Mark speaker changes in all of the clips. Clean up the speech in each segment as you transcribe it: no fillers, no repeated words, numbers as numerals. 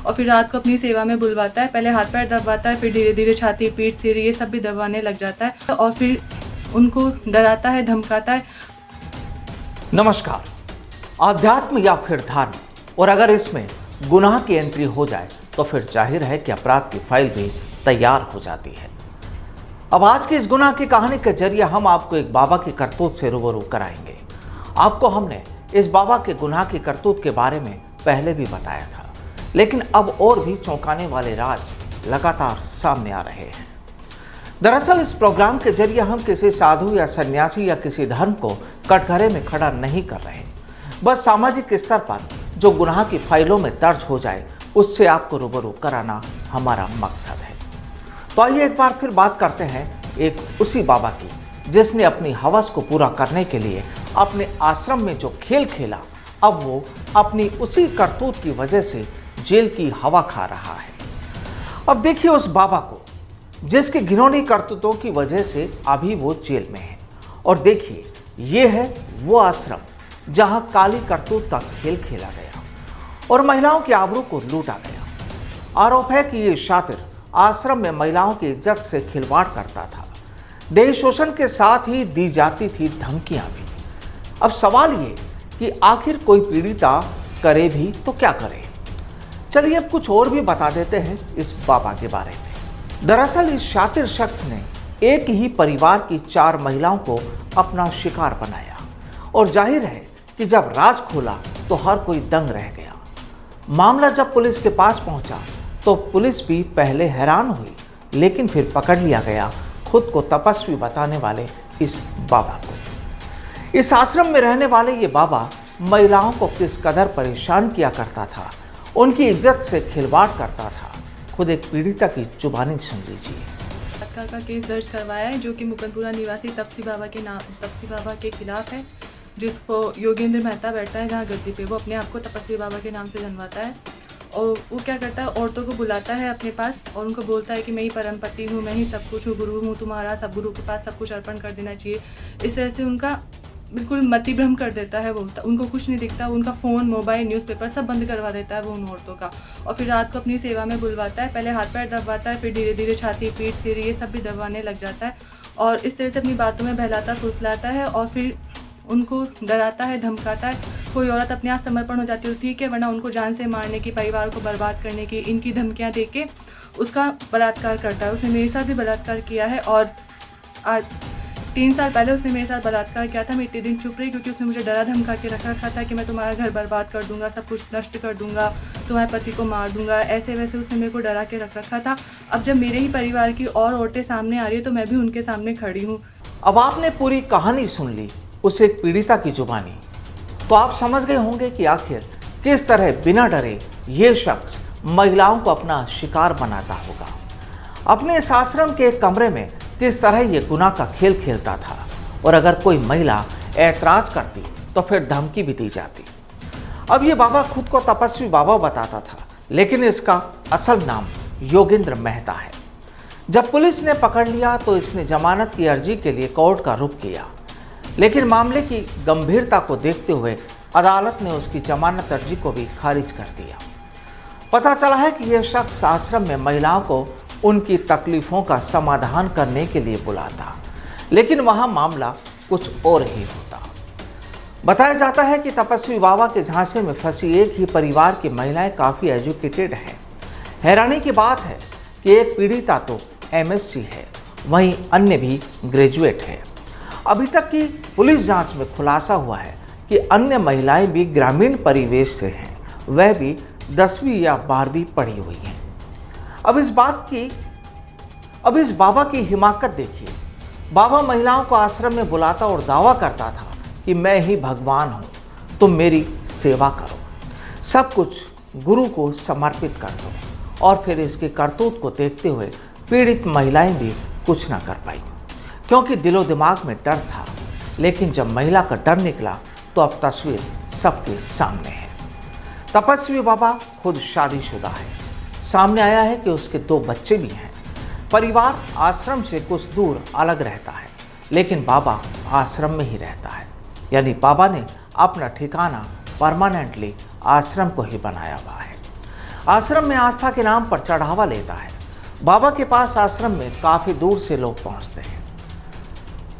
Speaker 1: और फिर रात को अपनी सेवा में बुलवाता है। पहले हाथ पैर दबाता है, फिर धीरे धीरे छाती, पीठ, सिर ये सब भी दबाने लग जाता है और फिर उनको डराता है, धमकाता है।
Speaker 2: नमस्कार। आध्यात्म या फिर धर्म, और अगर इसमें गुनाह की एंट्री हो जाए तो फिर जाहिर है कि अपराध की फाइल भी तैयार हो जाती है। अब आज की इस गुनाह की कहानी के जरिए हम आपको एक बाबा की करतूत से रूबरू कराएंगे। आपको हमने इस बाबा के गुनाह की करतूत के बारे में पहले भी बताया था, लेकिन अब और भी चौंकाने वाले राज लगातार सामने आ रहे हैं। दरअसल इस प्रोग्राम के जरिए हम किसी साधु या सन्यासी या किसी धर्म को कटघरे में खड़ा नहीं कर रहे, बस सामाजिक स्तर पर जो गुनाह की फाइलों में दर्ज हो जाए उससे आपको रूबरू कराना हमारा मकसद है। तो आइए एक बार फिर बात करते हैं एक उसी बाबा की जिसने अपनी हवस को पूरा करने के लिए अपने आश्रम में जो खेल खेला, अब वो अपनी उसी करतूत की वजह से जेल की हवा खा रहा है। अब देखिए उस बाबा को जिसकी घिनौनी करतूतों की वजह से अभी वो जेल में है, और देखिए ये है वो आश्रम जहां काली करतूत का खेल खेला गया और महिलाओं की आबरू को लूटा गया। आरोप है कि ये शातिर आश्रम में महिलाओं की इज्जत से खिलवाड़ करता था। देह शोषण के साथ ही दी जाती थी धमकियां भी। अब सवाल ये कि आखिर कोई पीड़िता करे भी तो क्या करे। चलिए अब कुछ और भी बता देते हैं इस बाबा के बारे में। दरअसल इस शातिर शख्स ने एक ही परिवार की 4 महिलाओं को अपना शिकार बनाया, और जाहिर है कि जब राज खोला तो हर कोई दंग रह गया। मामला जब पुलिस के पास पहुंचा तो पुलिस भी पहले हैरान हुई, लेकिन फिर पकड़ लिया गया खुद को तपस्वी बताने वाले इस बाबा को। इस आश्रम में रहने वाले ये बाबा महिलाओं को किस कदर परेशान किया करता था, उनकी इज्जत से खिलवाड़ करता था। खुद एक पीड़िता की जुबानी सुन लीजिए।
Speaker 1: बलात्कार का केस दर्ज करवाया है जो कि मुकनपुरा निवासी तपसी बाबा के खिलाफ है, जिसको योगेंद्र मेहता बैठता है जहाँ गद्दी पे। वो अपने आप को तपस्वी बाबा के नाम से जनवाता है और वो क्या करता है, औरतों को बुलाता है अपने पास और उनको बोलता है कि मैं ही परमपति हूँ, मैं ही सब कुछ हूँ, गुरु हूँ तुम्हारा, सब गुरु के पास सब कुछ अर्पण कर देना चाहिए। इस तरह से उनका बिल्कुल मतिभ्रम कर देता है। वो उनको कुछ नहीं दिखता, उनका फ़ोन, मोबाइल, न्यूज़पेपर सब बंद करवा देता है वो उन औरतों का। और फिर रात को अपनी सेवा में बुलवाता है। पहले हाथ पैर दबाता है, फिर धीरे धीरे छाती, पीठ, सिर ये सब भी दबाने लग जाता है और इस तरह से अपनी बातों में बहलाता फुसलाता है और फिर उनको डराता है, धमकाता है। कोई औरत अपने आप समर्पण हो जाती है ठीक है, वरना उनको जान से मारने की, परिवार को बर्बाद करने की इनकी धमकियाँ दे के उसका बलात्कार करता है। उसने मेरे साथ भी बलात्कार किया है और आज 3 साल पहले उसने मेरे साथ बलात्कार किया था। मैं इतने दिन चुप रही क्योंकि उसने मुझे डरा धमका के रखा था कि मैं तुम्हारा घर बर्बाद कर दूंगा, सब कुछ नष्ट कर दूंगा, तुम्हारे पति को मार दूंगा, ऐसे वैसे उसने मेरे को डरा के रखा था। अब जब मेरे ही परिवार की और औरतें सामने आ रही है तो मैं भी उनके सामने खड़ी हूँ।
Speaker 2: अब आपने पूरी कहानी सुन ली उस एक पीड़िता की जुबानी, तो आप समझ गए होंगे कि आखिर किस तरह बिना डरे ये शख्स महिलाओं को अपना शिकार बनाता होगा। अपने इस आश्रम के एक कमरे में किस तरह ये गुनाह का खेल खेलता था, और अगर कोई महिला ऐतराज करती तो फिर धमकी भी दी जाती। अब ये बाबा खुद को तपस्वी बाबा बताता था, लेकिन इसका असल नाम योगेंद्र मेहता है। जब पुलिस ने पकड़ लिया तो इसने जमानत की अर्जी के लिए कोर्ट का रुख किया, लेकिन मामले की गंभीरता को देखते हुए अदालत ने उसकी जमानत अर्जी को भी खारिज कर दिया। पता चला है कि यह शख्स आश्रम में महिलाओं को उनकी तकलीफों का समाधान करने के लिए बुलाता, लेकिन वहां मामला कुछ और ही होता। बताया जाता है कि तपस्वी बाबा के झांसे में फंसी एक ही परिवार की महिलाएं काफ़ी एजुकेटेड हैं। हैरानी की बात है कि एक पीड़िता तो MSc है, वहीं अन्य भी ग्रेजुएट है। अभी तक की पुलिस जांच में खुलासा हुआ है कि अन्य महिलाएं भी ग्रामीण परिवेश से हैं, वह भी 10वीं या 12वीं पढ़ी हुई हैं। अब इस बाबा की हिमाकत देखिए। बाबा महिलाओं को आश्रम में बुलाता और दावा करता था कि मैं ही भगवान हूँ, तुम मेरी सेवा करो, सब कुछ गुरु को समर्पित कर दो। और फिर इसके करतूत को देखते हुए पीड़ित महिलाएं भी कुछ ना कर पाई, क्योंकि दिलो दिमाग में डर था। लेकिन जब महिला का डर निकला तो अब तस्वीर सबके सामने है। तपस्वी बाबा खुद शादीशुदा है। सामने आया है कि उसके 2 बच्चे भी हैं। परिवार आश्रम से कुछ दूर अलग रहता है, लेकिन बाबा आश्रम में ही रहता है। यानी बाबा ने अपना ठिकाना परमानेंटली आश्रम को ही बनाया हुआ है। आश्रम में आस्था के नाम पर चढ़ावा लेता है। बाबा के पास आश्रम में काफी दूर से लोग पहुंचते हैं।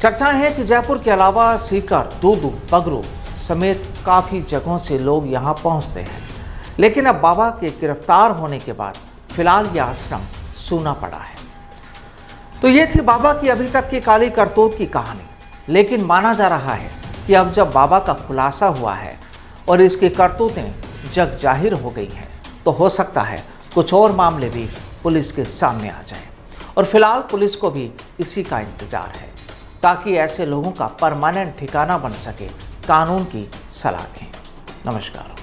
Speaker 2: चर्चाएं हैं कि जयपुर के अलावा सीकर, दूदू, पगरू समेत काफी जगहों से लोग यहां पहुंचते हैं। लेकिन अब बाबा के गिरफ्तार होने के बाद फिलहाल यह आश्रम सूना पड़ा है। तो ये थी बाबा की अभी तक की काली करतूत की कहानी। लेकिन माना जा रहा है कि अब जब बाबा का खुलासा हुआ है और इसकी करतूतें जग जाहिर हो गई हैं, तो हो सकता है कुछ और मामले भी पुलिस के सामने आ जाएं। और फिलहाल पुलिस को भी इसी का इंतजार है, ताकि ऐसे लोगों का परमानेंट ठिकाना बन सके कानून की सलाखें। नमस्कार।